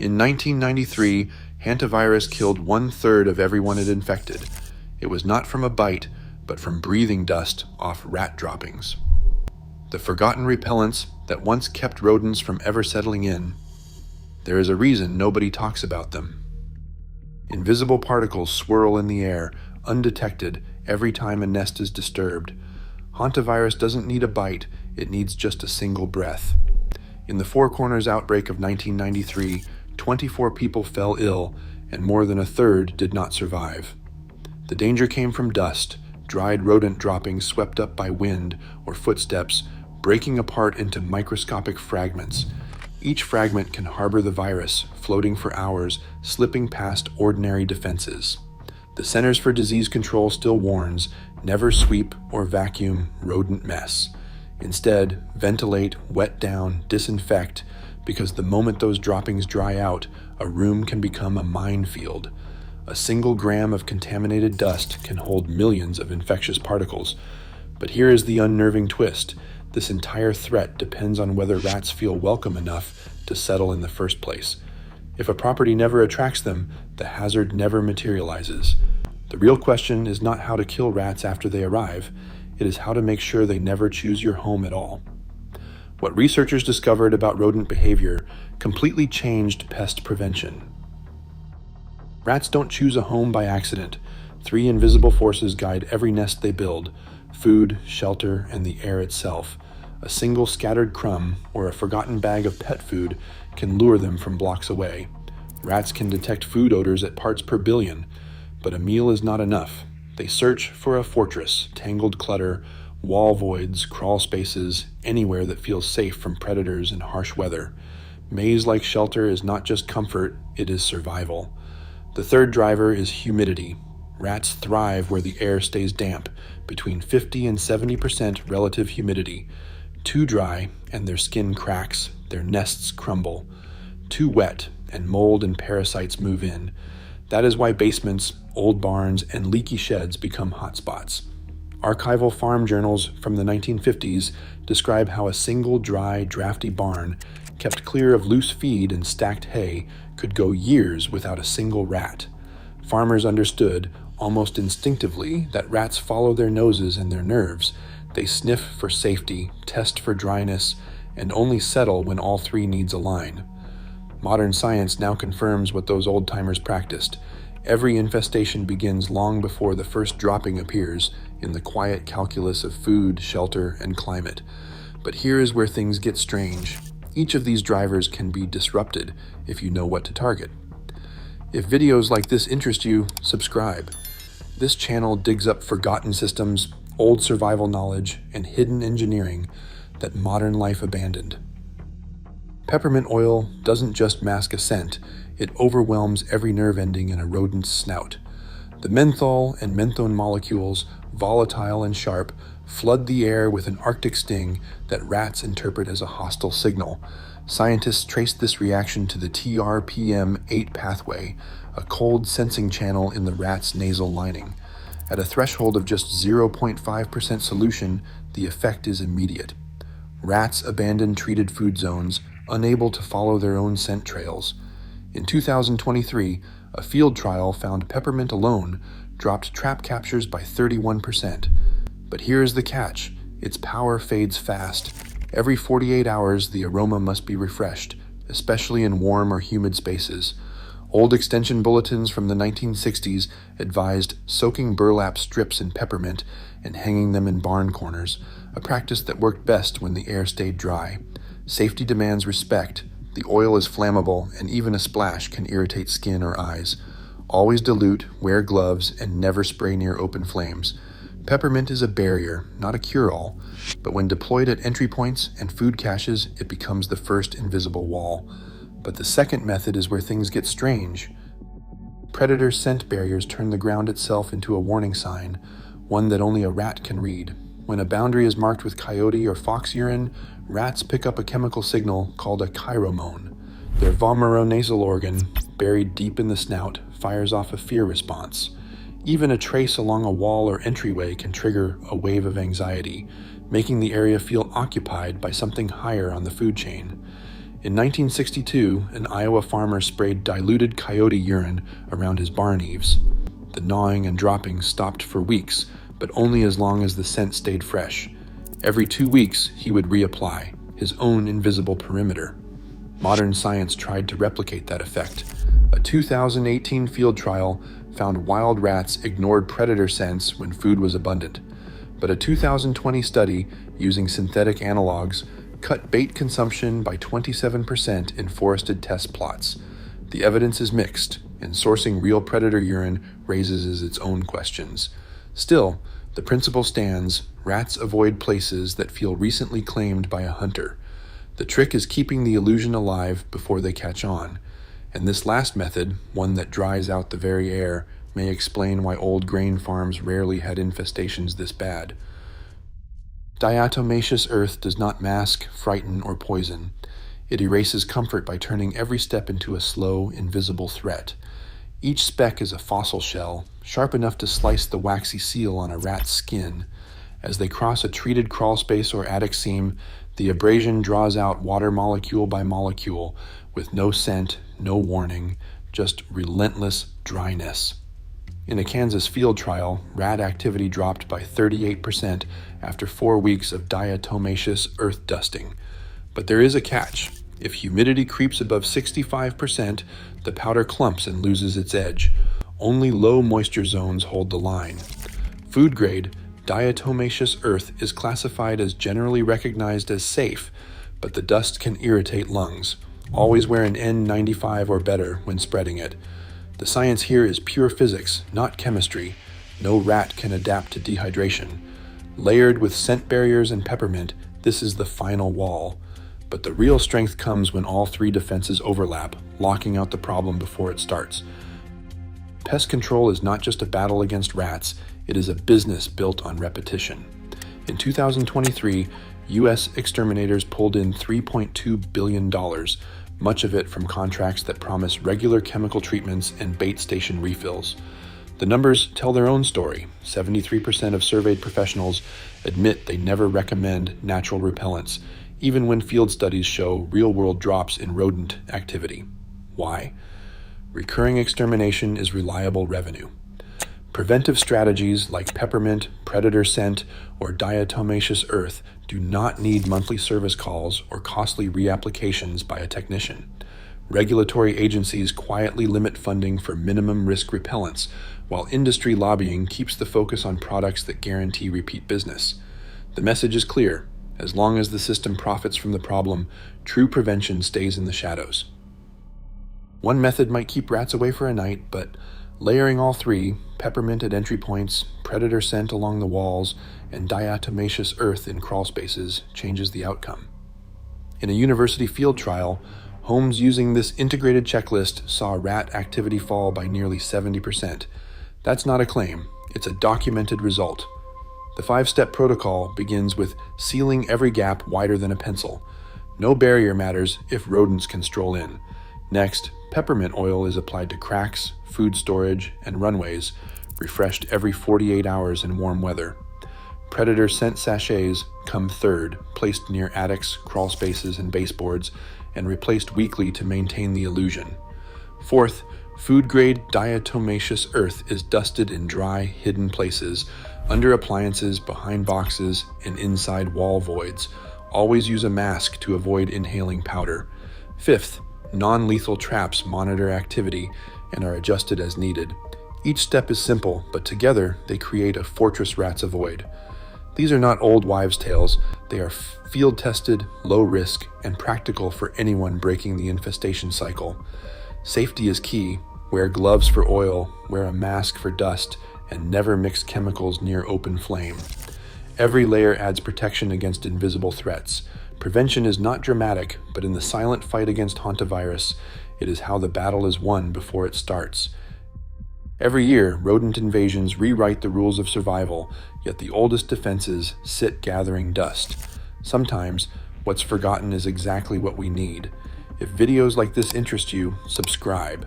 In 1993, Hantavirus killed 1/3 of everyone it infected. It was not from a bite, but from breathing dust off rat droppings. The forgotten repellents that once kept rodents from ever settling in. There is a reason nobody talks about them. Invisible particles swirl in the air, undetected, every time a nest is disturbed. Hantavirus doesn't need a bite, it needs just a single breath. In the Four Corners outbreak of 1993, 24 people fell ill, and more than a third did not survive. The danger came from dust, dried rodent droppings swept up by wind or footsteps, breaking apart into microscopic fragments. Each fragment can harbor the virus, floating for hours, slipping past ordinary defenses. The Centers for Disease Control still warns, never sweep or vacuum rodent mess. Instead, ventilate, wet down, disinfect, because the moment those droppings dry out, a room can become a minefield. A single gram of contaminated dust can hold millions of infectious particles. But here is the unnerving twist. This entire threat depends on whether rats feel welcome enough to settle in the first place. If a property never attracts them, the hazard never materializes. The real question is not how to kill rats after they arrive, it is how to make sure they never choose your home at all. What researchers discovered about rodent behavior completely changed pest prevention. Rats don't choose a home by accident. 3 invisible forces guide every nest they build: food, shelter, and the air itself. A single scattered crumb or a forgotten bag of pet food can lure them from blocks away. Rats can detect food odors at parts per billion, but a meal is not enough. They search for a fortress, tangled clutter, wall voids, crawl spaces, anywhere that feels safe from predators and harsh weather. Maze-like shelter is not just comfort, it is survival. The third driver is humidity. Rats thrive where the air stays damp, between 50 and 70% relative humidity. Too dry, and their skin cracks, their nests crumble. Too wet, and mold and parasites move in. That is why basements, old barns, and leaky sheds become hotspots. Archival farm journals from the 1950s describe how a single dry, drafty barn, kept clear of loose feed and stacked hay, could go years without a single rat. Farmers understood, almost instinctively, that rats follow their noses and their nerves. They sniff for safety, test for dryness, and only settle when all 3 needs align. Modern science now confirms what those old-timers practiced. Every infestation begins long before the first dropping appears, in the quiet calculus of food, shelter, and climate. But here is where things get strange. Each of these drivers can be disrupted if you know what to target. If videos like this interest you, subscribe. This channel digs up forgotten systems, old survival knowledge, and hidden engineering that modern life abandoned. Peppermint oil doesn't just mask a scent, it overwhelms every nerve ending in a rodent's snout. The menthol and menthone molecules, volatile and sharp, flood the air with an Arctic sting that rats interpret as a hostile signal. Scientists traced this reaction to the TRPM8 pathway, a cold sensing channel in the rat's nasal lining. At a threshold of just 0.5% solution, the effect is immediate. Rats abandon treated food zones, unable to follow their own scent trails. In 2023, a field trial found peppermint alone dropped trap captures by 31%. But here is the catch: its power fades fast. Every 48 hours, the aroma must be refreshed, especially in warm or humid spaces. Old extension bulletins from the 1960s advised soaking burlap strips in peppermint and hanging them in barn corners, a practice that worked best when the air stayed dry. Safety demands respect. The oil is flammable, and even a splash can irritate skin or eyes. Always dilute, wear gloves, and never spray near open flames. Peppermint is a barrier, not a cure-all, but when deployed at entry points and food caches, it becomes the first invisible wall. But the second method is where things get strange. Predator scent barriers turn the ground itself into a warning sign, one that only a rat can read. When a boundary is marked with coyote or fox urine, rats pick up a chemical signal called a chiromone. Their vomeronasal organ, buried deep in the snout, fires off a fear response. Even a trace along a wall or entryway can trigger a wave of anxiety, making the area feel occupied by something higher on the food chain. In 1962, an Iowa farmer sprayed diluted coyote urine around his barn eaves. The gnawing and dropping stopped for weeks, but only as long as the scent stayed fresh. Every 2 weeks, he would reapply, his own invisible perimeter. Modern science tried to replicate that effect. A 2018 field trial found wild rats ignored predator scents when food was abundant. But a 2020 study using synthetic analogs cut bait consumption by 27% in forested test plots. The evidence is mixed, and sourcing real predator urine raises its own questions. Still, the principle stands: rats avoid places that feel recently claimed by a hunter. The trick is keeping the illusion alive before they catch on. And this last method, one that dries out the very air, may explain why old grain farms rarely had infestations this bad. Diatomaceous earth does not mask, frighten, or poison. It erases comfort by turning every step into a slow, invisible threat. Each speck is a fossil shell, sharp enough to slice the waxy seal on a rat's skin. As they cross a treated crawlspace or attic seam, the abrasion draws out water molecule by molecule, with no scent, no warning, just relentless dryness. In a Kansas field trial, rat activity dropped by 38% after 4 weeks of diatomaceous earth dusting. But there is a catch. If humidity creeps above 65%, the powder clumps and loses its edge. Only low moisture zones hold the line. Food grade, diatomaceous earth is classified as generally recognized as safe, but the dust can irritate lungs. Always wear an N95 or better when spreading it. The science here is pure physics, not chemistry. No rat can adapt to dehydration. Layered with scent barriers and peppermint, this is the final wall. But the real strength comes when all 3 defenses overlap, locking out the problem before it starts. Pest control is not just a battle against rats, it is a business built on repetition. In 2023, U.S. exterminators pulled in $3.2 billion, much of it from contracts that promise regular chemical treatments and bait station refills. The numbers tell their own story. 73% of surveyed professionals admit they never recommend natural repellents, even when field studies show real-world drops in rodent activity. Why? Recurring extermination is reliable revenue. Preventive strategies like peppermint, predator scent, or diatomaceous earth do not need monthly service calls or costly reapplications by a technician. Regulatory agencies quietly limit funding for minimum risk repellents, while industry lobbying keeps the focus on products that guarantee repeat business. The message is clear: as long as the system profits from the problem, true prevention stays in the shadows. One method might keep rats away for a night, but layering all 3, peppermint at entry points, predator scent along the walls, and diatomaceous earth in crawl spaces, changes the outcome. In a university field trial, homes using this integrated checklist saw rat activity fall by nearly 70%. That's not a claim, it's a documented result. The 5-step protocol begins with sealing every gap wider than a pencil. No barrier matters if rodents can stroll in. Next, peppermint oil is applied to cracks, food storage, and runways, refreshed every 48 hours in warm weather. Predator scent sachets come third, placed near attics, crawl spaces, and baseboards, and replaced weekly to maintain the illusion. Fourth, food-grade diatomaceous earth is dusted in dry, hidden places, under appliances, behind boxes, and inside wall voids. Always use a mask to avoid inhaling powder. Fifth, non-lethal traps monitor activity and are adjusted as needed. Each step is simple, but together they create a fortress rats avoid. These are not old wives' tales. They are field-tested, low-risk, and practical for anyone breaking the infestation cycle. Safety is key. Wear gloves for oil, wear a mask for dust, and never mix chemicals near open flame. Every layer adds protection against invisible threats. Prevention is not dramatic, but in the silent fight against Hantavirus, it is how the battle is won before it starts. Every year, rodent invasions rewrite the rules of survival, yet the oldest defenses sit gathering dust. Sometimes, what's forgotten is exactly what we need. If videos like this interest you, subscribe.